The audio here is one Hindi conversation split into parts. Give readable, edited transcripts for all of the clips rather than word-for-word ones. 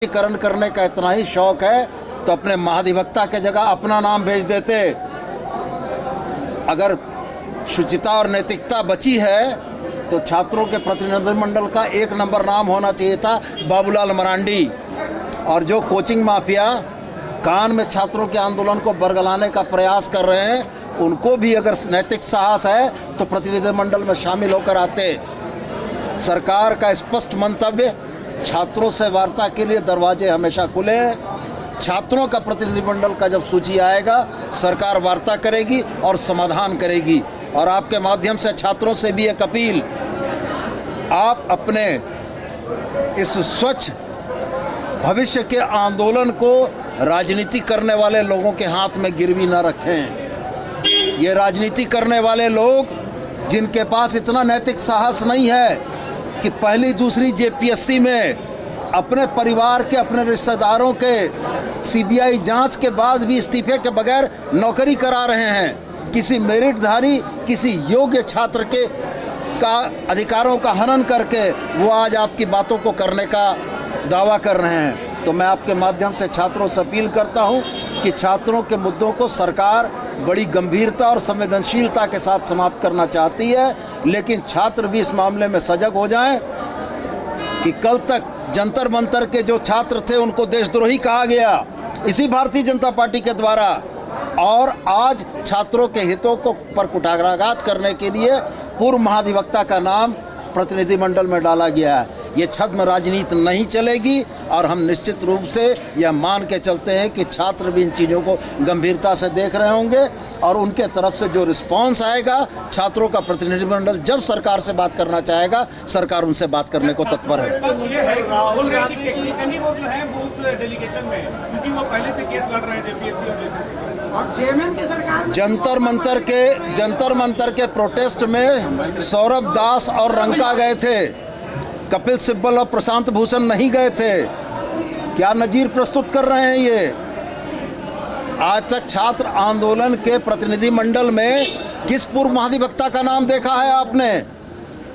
करण करने का इतना ही शौक है तो अपने महाधिवक्ता के जगह अपना नाम भेज देते। अगर शुचिता और नैतिकता बची है तो छात्रों के प्रतिनिधिमंडल का एक नंबर नाम होना चाहिए था बाबूलाल मरांडी। और जो कोचिंग माफिया कान में छात्रों के आंदोलन को बरगलाने का प्रयास कर रहे हैं, उनको भी अगर नैतिक साहस है तो प्रतिनिधिमंडल में शामिल होकर आते। सरकार का स्पष्ट मंतव्य, छात्रों से वार्ता के लिए दरवाजे हमेशा खुले हैं। छात्रों का प्रतिनिधिमंडल का जब सूची आएगा, सरकार वार्ता करेगी और समाधान करेगी। और आपके माध्यम से छात्रों से भी एक अपील, आप अपने इस स्वच्छ भविष्य के आंदोलन को राजनीति करने वाले लोगों के हाथ में गिरवी न रखें। ये राजनीति करने वाले लोग जिनके पास इतना नैतिक साहस नहीं है कि पहली दूसरी जेपीएससी में अपने परिवार के, अपने रिश्तेदारों के सीबीआई जांच के बाद भी इस्तीफे के बगैर नौकरी करा रहे हैं, किसी मेरिटधारी, किसी योग्य छात्र के अधिकारों का हनन करके वो आज आपकी बातों को करने का दावा कर रहे हैं। तो मैं आपके माध्यम से छात्रों से अपील करता हूं कि छात्रों के मुद्दों को सरकार बड़ी गंभीरता और संवेदनशीलता के साथ समाप्त करना चाहती है, लेकिन छात्र भी इस मामले में सजग हो जाएं कि कल तक जंतर मंतर के जो छात्र थे उनको देशद्रोही कहा गया इसी भारतीय जनता पार्टी के द्वारा, और आज छात्रों के हितों को पर कुठाराघात करने के लिए पूर्व महाधिवक्ता का नाम प्रतिनिधिमंडल में डाला गया है। ये छद्म राजनीति नहीं चलेगी और हम निश्चित रूप से यह मान के चलते हैं कि छात्र भी इन चीज़ों को गंभीरता से देख रहे होंगे और उनके तरफ से जो रिस्पांस आएगा, छात्रों का प्रतिनिधिमंडल जब सरकार से बात करना चाहेगा, सरकार उनसे बात करने को तत्पर है। राहुल गांधी वो जो है वो उस डेलीगेशन में, क्योंकि वो पहले से केस लड़ रहे हैं जेपीएससी और जेसीसी और जेएमएम की सरकार। जंतर मंतर के प्रोटेस्ट में सौरभ दास और रंका गए थे, कपिल सिब्बल और प्रशांत भूषण नहीं गए थे। क्या नजीर प्रस्तुत कर रहे हैं ये? आज तक छात्र आंदोलन के प्रतिनिधिमंडल में किस पूर्व महाधिवक्ता का नाम देखा है आपने?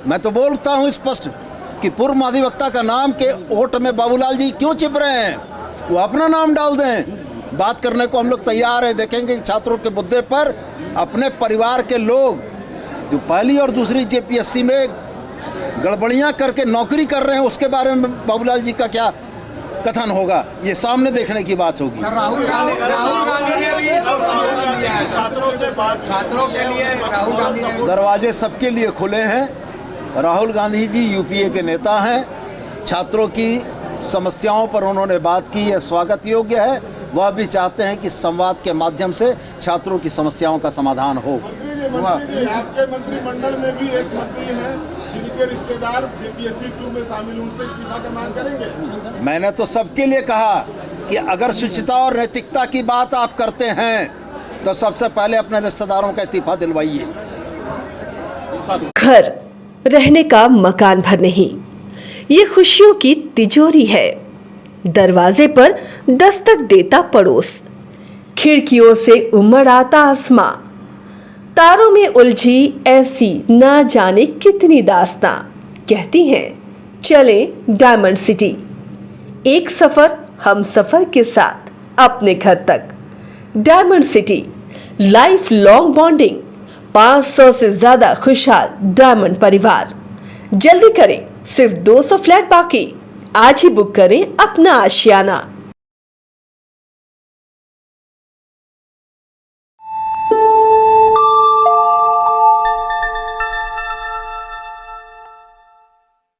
मैं तो बोलता हूं स्पष्ट कि पूर्व महाधिवक्ता का नाम के ओट में बाबूलाल जी क्यों चिप रहे हैं? वो अपना नाम डाल दें। बात करने को हम लोग तैयार हैं। देखेंगे कि छात्रों के मुद्दे पर अपने परिवार के लोग जो पहली और दूसरी जेपीएससी में गड़बड़ियां करके नौकरी कर रहे हैं, उसके बारे में बाबूलाल जी का क्या कथन होगा, ये सामने देखने की बात होगी। राहुल गांधी छात्रों के लिए राहुल गांधी दरवाजे सबके लिए खुले हैं। राहुल गांधी जी यूपीए के नेता हैं। छात्रों की समस्याओं पर उन्होंने बात की, यह स्वागत योग्य है। वह भी चाहते हैं कि संवाद के माध्यम से छात्रों की समस्याओं का समाधान हो। मंत्री जी, आपके मंत्रिमंडल में भी एक मंत्री हैं जिनके रिश्तेदार जेपीएससी 2 में शामिल, उनसे इस्तीफा का मांग करेंगे? मैंने तो सबके लिए कहा कि अगर शुचिता और नैतिकता की बात आप करते हैं तो सबसे पहले अपने रिश्तेदारों का इस्तीफा दिलवाइए। घर रहने का मकान भर नहीं, ये खुशियों की तिजोरी है। दरवाजे पर दस्तक देता पड़ोस, खिड़कियों से उमड़ आता आसमां, तारों में उलझी ऐसी ना जाने कितनी दास्तां। कहती हैं चले डायमंड सिटी, एक सफर हम सफर के साथ अपने घर तक। Diamond city, life long bonding, 500 से ज्यादा खुशहाल डायमंड परिवार। जल्दी करें, सिर्फ 200 फ्लैट बाकी। आज ही बुक करें अपना आशियाना।